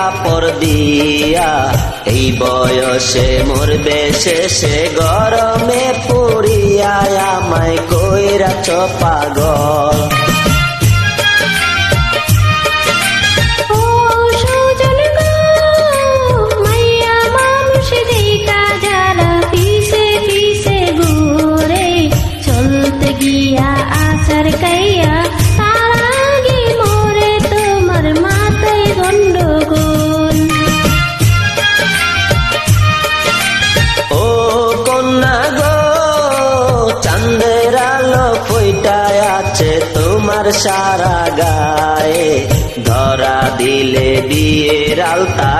কাপড় দিয়া, এই বয়সে মরবে শেষে গরমে পুড়িয়া, আমায় কইরাছ পাগল। চাঁদের আলো ফুইটায় আছে তোমার সারা গায়ে, ধরা দিলে বিয়ের আলতা